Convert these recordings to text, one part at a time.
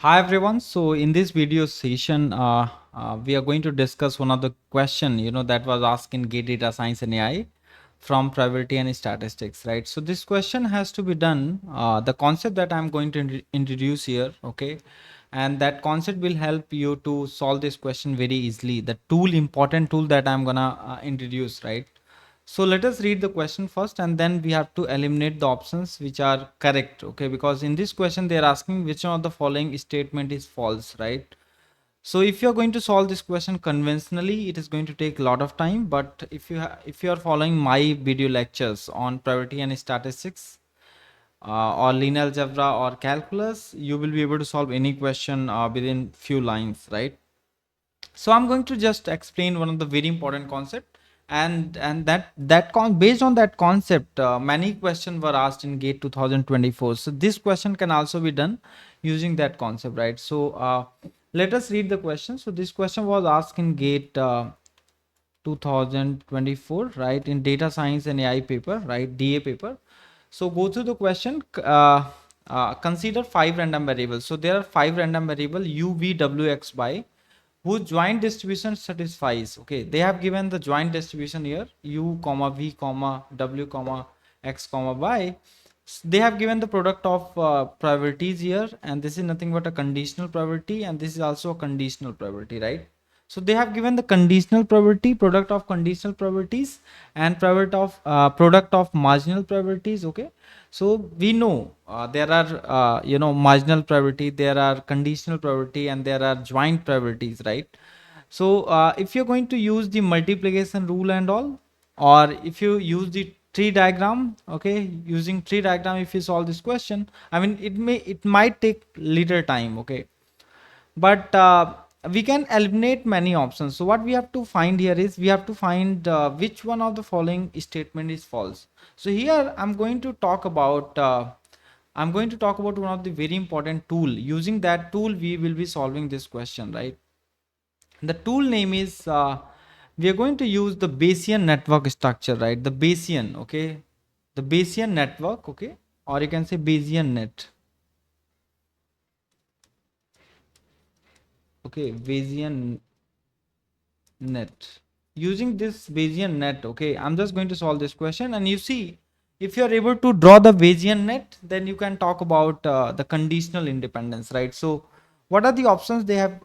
Hi everyone. So in this video session, we are going to discuss one of the question that was asked in GATE Data Science and AI from probability and statistics, right? So this question has to be done. The concept that I'm going to introduce here, okay, and that concept will help you to solve this question very easily. The important tool that I'm gonna introduce, right? So let us read the question first and then we have to eliminate the options which are correct. Okay, because in this question they are asking which one of the following statement is false, right? So if you're going to solve this question conventionally, it is going to take a lot of time. But if you are following my video lectures on probability and statistics or linear algebra or calculus, you will be able to solve any question within few lines, right? So I'm going to just explain one of the very important concept, and based on that concept, many questions were asked in GATE 2024. So this question can also be done using that concept, right? So let us read the question. So this question was asked in GATE 2024, right, in data science and AI paper, right, DA paper. So go through the question. Consider five random variables. So there are five random variable u, v, w, x, y whose joint distribution satisfies. Okay, they have given the joint distribution here u comma v comma w comma x comma y. They have given the product of probabilities here, and this is nothing but a conditional probability, and this is also a conditional probability, right? So they have given the conditional probability, product of conditional probabilities, and product of marginal probabilities. Okay, so we know there are marginal probability, there are conditional probability, and there are joint probabilities, right? So if you're going to use the multiplication rule and all, or if you use the tree diagram, okay, using tree diagram, if you solve this question, I mean, it might take little time, okay, but we can eliminate many options. So what we have to find here is we have to find which one of the following statement is false. So here I'm going to talk about one of the very important tool. Using that tool we will be solving this question, right? The tool name is we are going to use the Bayesian network structure, right? The Bayesian, okay, the Bayesian network, okay, or you can say Bayesian net, okay, Bayesian net. Using this Bayesian net, okay, I'm just going to solve this question, and you see, if you are able to draw the Bayesian net, then you can talk about the conditional independence, right? So what are the options they have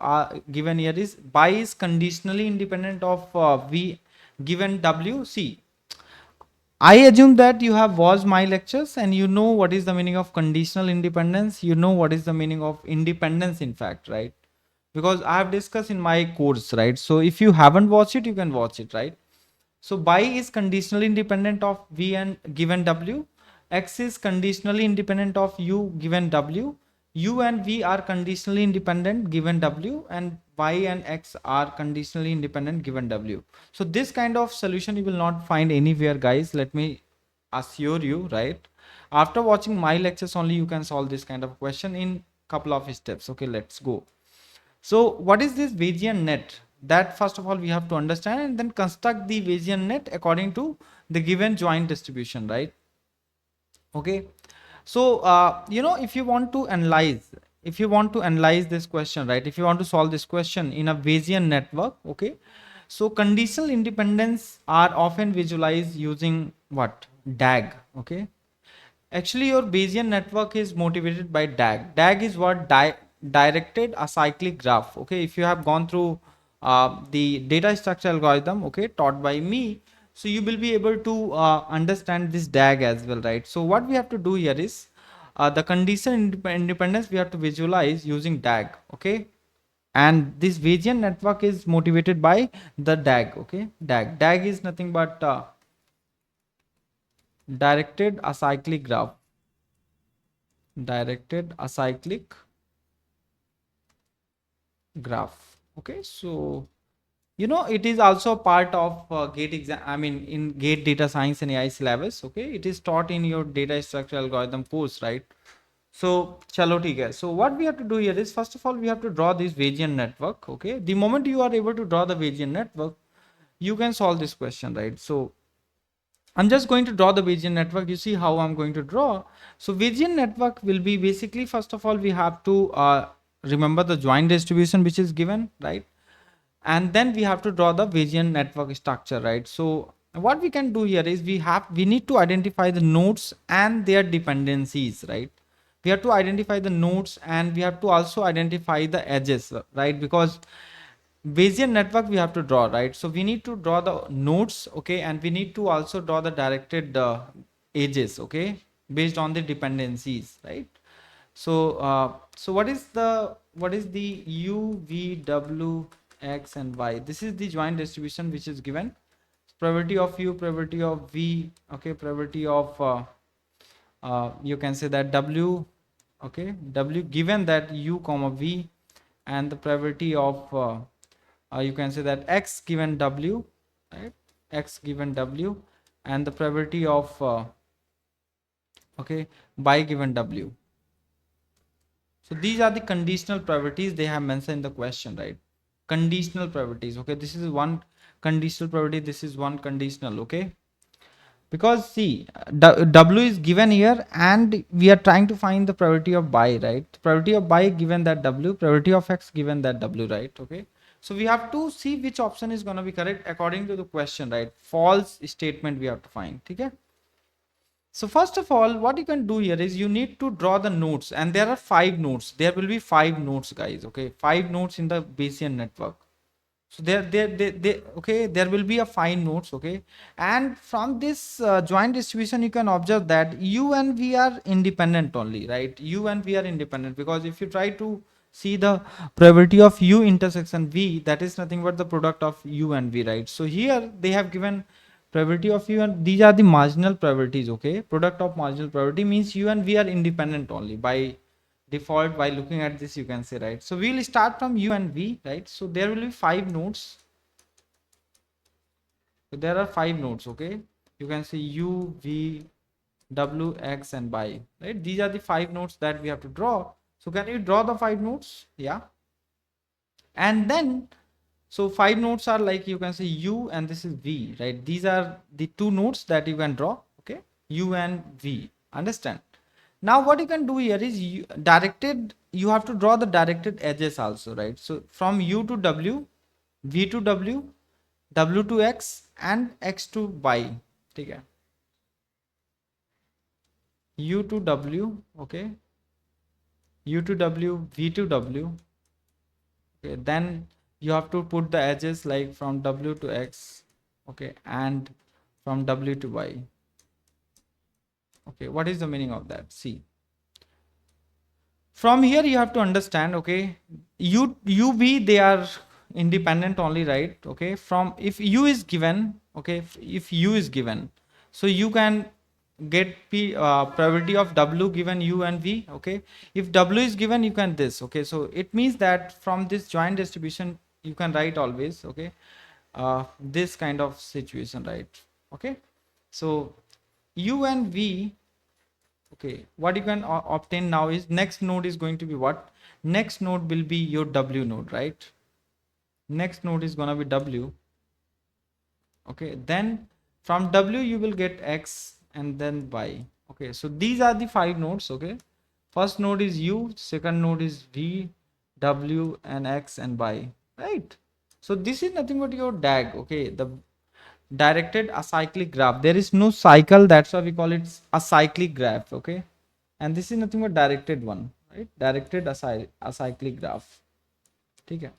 given here is by is conditionally independent of v given w. See, I assume that you have watched my lectures and you know what is the meaning of conditional independence, you know what is the meaning of independence, in fact, right? Because I have discussed in my course, right? So if you haven't watched it, you can watch it, right? So by is conditionally independent of v and given w, x is conditionally independent of u given w, u and v are conditionally independent given w, and y and x are conditionally independent given w. So this kind of solution you will not find anywhere, guys, let me assure you, right? After watching my lectures only you can solve this kind of question in couple of steps. Okay, let's go. So what is this Bayesian net? That first of all we have to understand, and then construct the Bayesian net according to the given joint distribution, right? Okay. So if you want to analyze this question, right? If you want to solve this question in a Bayesian network, okay. So conditional independence are often visualized using what? DAG. Okay. Actually, your Bayesian network is motivated by DAG. DAG is what? Directed acyclic graph. Okay, if you have gone through the data structure algorithm, okay, taught by me, so you will be able to understand this DAG as well, right? So what we have to do here is the conditional independence we have to visualize using DAG. Okay, and this Bayesian network is motivated by the DAG. Okay, DAG is nothing but directed acyclic graph. Directed acyclic graph. Okay, so it is also part of gate exam, I mean in gate data science and AI syllabus. Okay, it is taught in your data structure algorithm course, right? So chalo theek hai. So what we have to do here is first of all we have to draw this Bayesian network. Okay, the moment you are able to draw the Bayesian network, you can solve this question, right? So I'm just going to draw the Bayesian network. You see how I'm going to draw. So Bayesian network will be basically, first of all, we have to remember the joint distribution which is given, right? And then we have to draw the Bayesian network structure, right? So what we can do here is we need to identify the nodes and their dependencies, right? We have to identify the nodes and we have to also identify the edges, right? Because Bayesian network we have to draw, right? So we need to draw the nodes, okay, and we need to also draw the directed edges, okay, based on the dependencies, right? So what is the u, v, w, x, and y? This is the joint distribution which is given. Probability of u, probability of v, okay, probability of you can say that w, okay, w given that u comma v, and the probability of you can say that x given w, right? X given w, and the probability of okay, y given w. So these are the conditional probabilities they have mentioned in the question, right? Conditional probabilities. Okay, this is one conditional probability, this is one conditional, okay? Because see, w is given here and we are trying to find the probability of y, right? Probability of y given that w, probability of x given that w, right? Okay, so we have to see which option is going to be correct according to the question, right? False statement we have to find, okay? So first of all, what you can do here is you need to draw the nodes, and there are 5 nodes. There will be 5 nodes, guys. Okay, 5 nodes in the Bayesian network. So okay, there will be a 5 nodes. Okay, and from this joint distribution, you can observe that u and v are independent only, right? U and v are independent, because if you try to see the probability of u intersection v, that is nothing but the product of u and v, right? So here they have given probability of u, and these are the marginal probabilities. Okay, product of marginal probability means u and v are independent only by default. By looking at this, you can say, right? So we'll start from u and v, right? So there will be 5 nodes. So there are 5 nodes. Okay, you can say u, v, w, x, and y, right? These are the 5 nodes that we have to draw. So can you draw the 5 nodes? Yeah. And then, so 5 nodes are like, you can say u and this is v, right? These are the 2 nodes that you can draw. Okay, u and v. Understand? Now what you can do here is you have to draw the directed edges also, right? So from u to w, v to w, w to x, and x to y. Okay, u to w, okay, u to w, v to w. Okay, then you have to put the edges like from w to x, okay, and from w to y. Okay, what is the meaning of that? See, from here you have to understand, okay, u v, they are independent only, right? Okay, from if u is given, okay, if u is given, so you can get probability of w given u and v. Okay, if w is given, you can this. Okay, so it means that from this joint distribution you can write always, okay, this kind of situation, right? Okay, so u and v. Okay, what you can obtain now is next node is going to be what? Next node will be your w node, right? Next node is gonna be w. Okay, then from w you will get x and then y. Okay, so these are the 5 nodes. Okay, first node is u, second node is v, w, and x and y, right? So this is nothing but your DAG. Okay, the directed acyclic graph. There is no cycle, that's why we call it a cyclic graph. Okay, and this is nothing but directed one, right? Directed acyclic graph. Okay,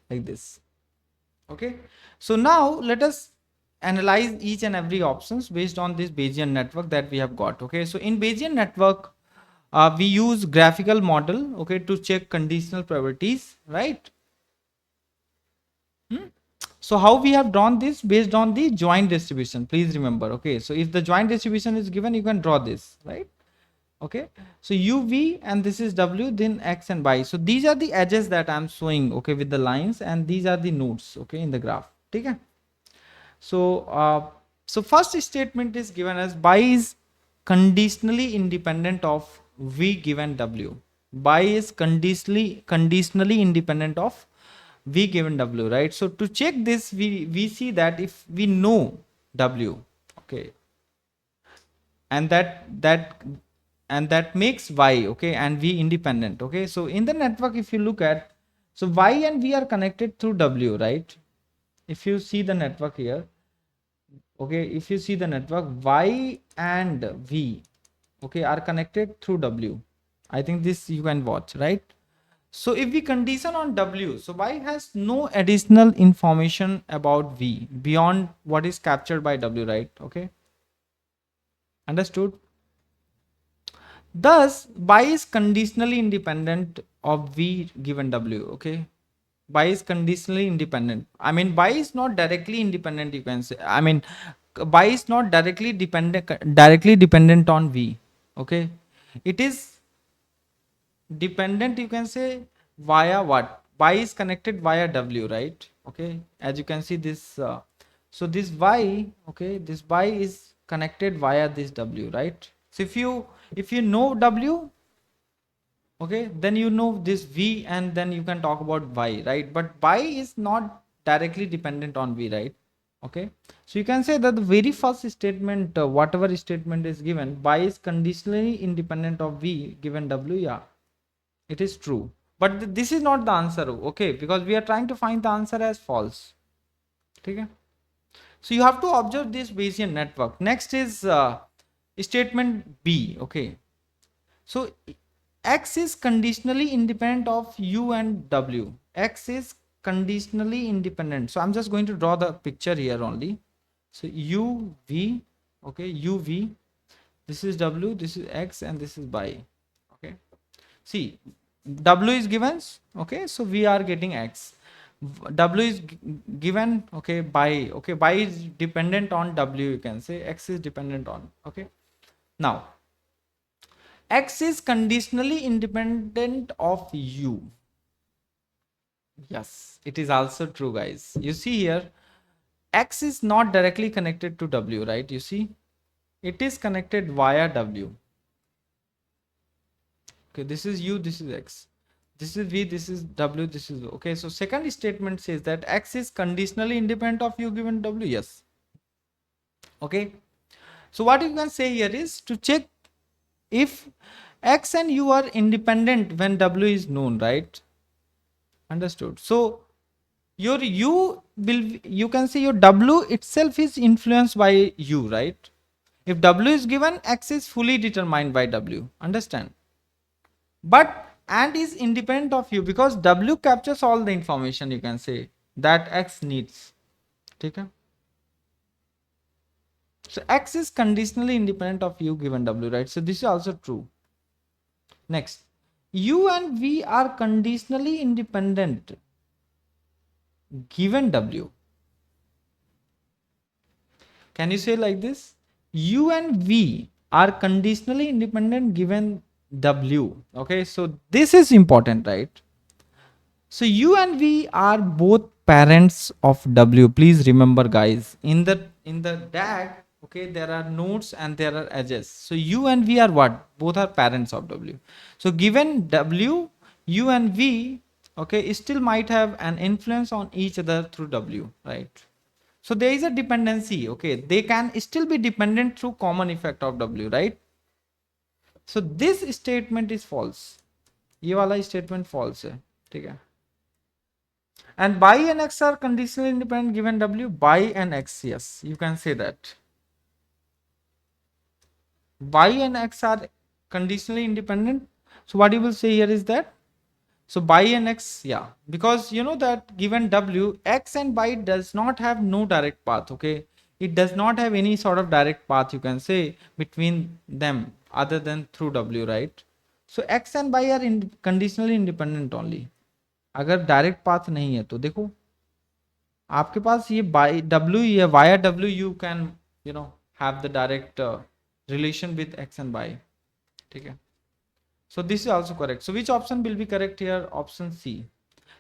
like this. Okay, so now let us analyze each and every options based on this Bayesian network that we have got. Okay, so in Bayesian network we use graphical model, okay, to check conditional probabilities, right? So how we have drawn this? Based on the joint distribution, please remember. Okay, so if the joint distribution is given, you can draw this, right? Okay, so uv and this is w, then x and y. So these are the edges that I'm showing, okay, with the lines, and these are the nodes, okay, in the graph. Okay, so so first statement is given as y is conditionally independent of v given w. Y is conditionally independent of v given w, right? So to check this, we see that if we know w, okay, and that and that makes y, okay, and v independent. Okay, so in the network, if you look at, so y and v are connected through w, right? If you see the network here, okay, if you see the network, y and v, okay, are connected through w. I think this you can watch, right? So if we condition on w, so y has no additional information about v beyond what is captured by w, right? Okay, understood? Thus, y is conditionally independent of v given w. Okay, y is conditionally independent. I mean, y is not directly independent. You can say. I mean, y is not directly dependent on v. Okay, it is dependent. You can say via what? Y is connected via w, right? Okay, as you can see this. So this y, okay, this y is connected via this w, right? So if you know w, okay, then you know this v, and then you can talk about y, right? But y is not directly dependent on v, right? Okay, so you can say that the very first statement, whatever statement is given, y is conditionally independent of v given w. Yeah, it is true, but this is not the answer, okay, because we are trying to find the answer as false. Okay, so you have to observe this Bayesian network. Next is statement b. Okay, so x is conditionally independent of u and w. X is conditionally independent. So I'm just going to draw the picture here only. So u v, okay, u v, this is w, this is x, and this is y. Okay, see, w is given, okay, so we are getting x. W is given, okay, by, okay, y is dependent on w, you can say x is dependent on, okay. Now x is conditionally independent of u. Yes, it is also true, guys. You see here, x is not directly connected to w, right? You see, it is connected via w. Okay, this is u, this is x, this is v, this is w, this is, okay. So second statement says that x is conditionally independent of u given w. Yes. Okay, so what you can say here is to check if x and u are independent when w is known, right? Understood. So your u will, you can say your w itself is influenced by u, right? If w is given, x is fully determined by w. Understand? But and is independent of u because w captures all the information, you can say, that x needs. Okay, so x is conditionally independent of u given w, right? So this is also true. Next, u and v are conditionally independent given w. Can you say like this? U and V are conditionally independent given W. Okay, so this is important, right? So U and V are both parents of W. Please remember, guys, in the DAG, okay, there are nodes and there are edges. So U and V are what? Both are parents of W. So given W, U and V, okay, still might have an influence on each other through W, right? So there is a dependency, okay, they can still be dependent through common effect of W, right? So this statement is false. ये वाला statement false है, ठीक है? And y and x are conditionally independent given W. Y and x, yes, you can say that. Y and x are conditionally independent. So what you will say here is that, so y and x, yeah, because you know that given W, x and y does not have no direct path, okay? It does not have any sort of direct path, you can say, between them other than through W, right? So x and y are conditionally independent only. अगर direct path नहीं है तो देखो आपके पास ये by W या via W you can, you know, have the direct relation with x and y, ठीक है? So this is also correct. So which option will be correct here? Option C.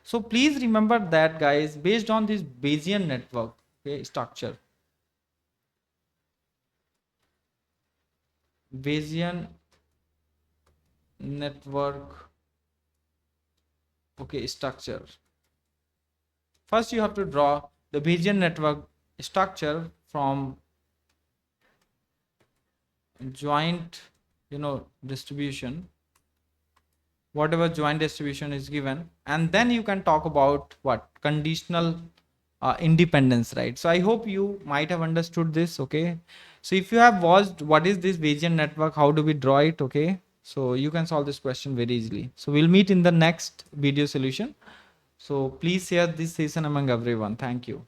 So please remember that, guys, based on this Bayesian network, okay, structure, Bayesian network, okay, structure. First you have to draw the Bayesian network structure from joint distribution, whatever joint distribution is given, and then you can talk about what conditional independence, right? So I hope you might have understood this. Okay, so if you have watched what is this Bayesian network, how do we draw it, okay, so you can solve this question very easily. So we'll meet in the next video solution. So please share this session among everyone. Thank you.